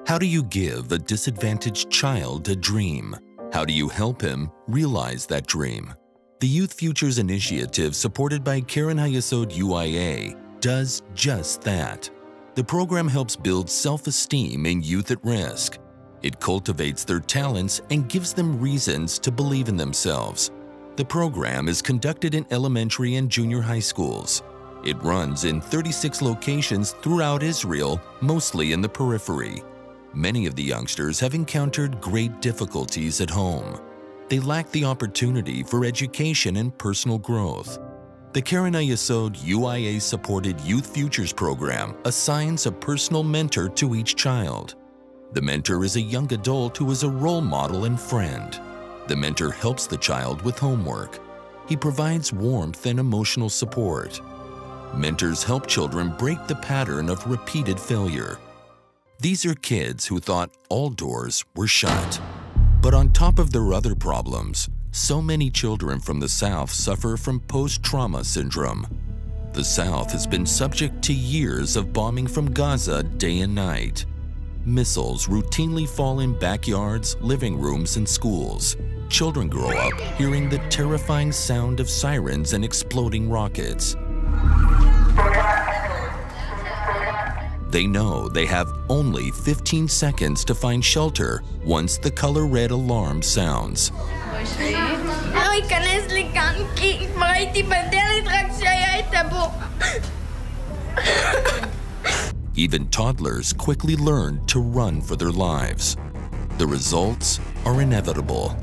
How do you give a disadvantaged child a dream? How do you help him realize that dream? The Youth Futures Initiative, supported by Keren Hayesod UIA, does just that. The program helps build self-esteem in youth at risk. It cultivates their talents and gives them reasons to believe in themselves. The program is conducted in elementary and junior high schools. It runs in 36 locations throughout Israel, mostly in the periphery. Many of the youngsters have encountered great difficulties at home. They lack the opportunity for education and personal growth. The Keren Hayesod UIA-supported Youth Futures program assigns a personal mentor to each child. The mentor is a young adult who is a role model and friend. The mentor helps the child with homework. He provides warmth and emotional support. Mentors help children break the pattern of repeated failure. These are kids who thought all doors were shut. But on top of their other problems, so many children from the South suffer from post-trauma syndrome. The South has been subject to years of bombing from Gaza day and night. Missiles routinely fall in backyards, living rooms, and schools. Children grow up hearing the terrifying sound of sirens and exploding rockets. They know they have only 15 seconds to find shelter once the color red alarm sounds. Even toddlers quickly learn to run for their lives. The results are inevitable.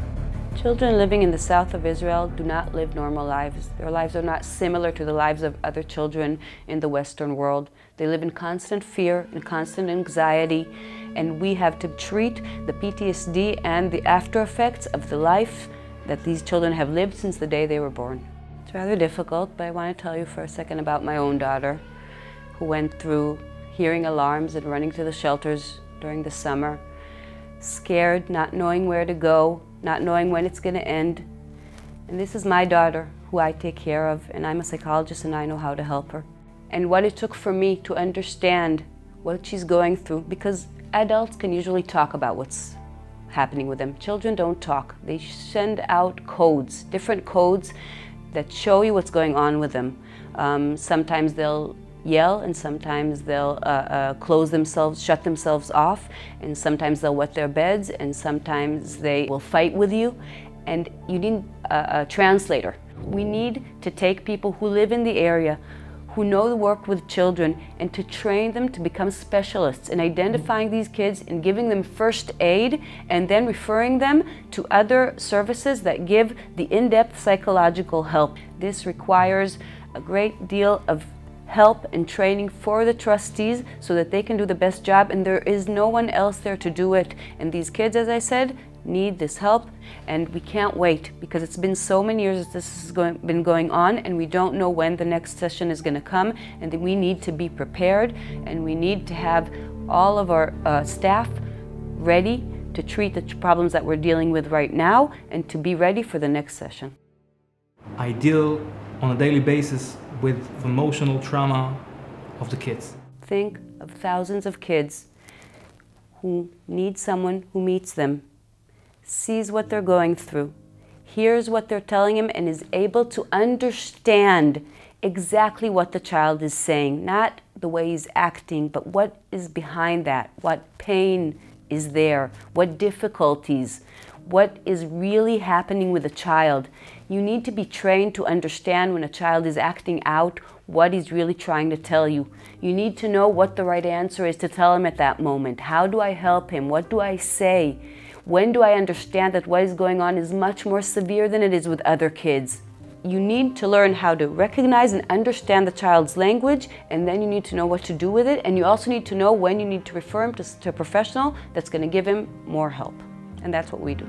Children living in the south of Israel do not live normal lives. Their lives are not similar to the lives of other children in the Western world. They live in constant fear and constant anxiety, and we have to treat the PTSD and the after effects of the life that these children have lived since the day they were born. It's rather difficult, but I want to tell you for a second about my own daughter, who went through hearing alarms and running to the shelters during the summer, scared, not knowing where to go, not knowing when it's going to end. And this is my daughter, who I take care of, and I'm a psychologist and I know how to help her. And what it took for me to understand what she's going through, because adults can usually talk about what's happening with them. Children don't talk. They send out codes, different codes that show you what's going on with them. Sometimes they'll yell, and sometimes they'll close themselves, shut themselves off, and sometimes they'll wet their beds, and sometimes they will fight with you, and you need a translator. We need to take people who live in the area, who know the work with children, and to train them to become specialists in identifying these kids and giving them first aid, and then referring them to other services that give the in-depth psychological help. This requires a great deal of help and training for the trustees so that they can do the best job, and there is no one else there to do it. And these kids, as I said, need this help, and we can't wait, because it's been so many years that this has been going on, and we don't know when the next session is going to come, and we need to be prepared, and we need to have all of our staff ready to treat the problems that we're dealing with right now and to be ready for the next session. I deal on a daily basis with emotional trauma of the kids. Think of thousands of kids who need someone who meets them, sees what they're going through, hears what they're telling him, and is able to understand exactly what the child is saying, not the way he's acting, but what is behind that, what pain is there, what difficulties, what is really happening with a child. You need to be trained to understand when a child is acting out what he's really trying to tell you. You need to know what the right answer is to tell him at that moment. How do I help him? What do I say? When do I understand that what is going on is much more severe than it is with other kids? You need to learn how to recognize and understand the child's language, and then you need to know what to do with it, and you also need to know when you need to refer him to a professional that's going to give him more help. And that's what we do.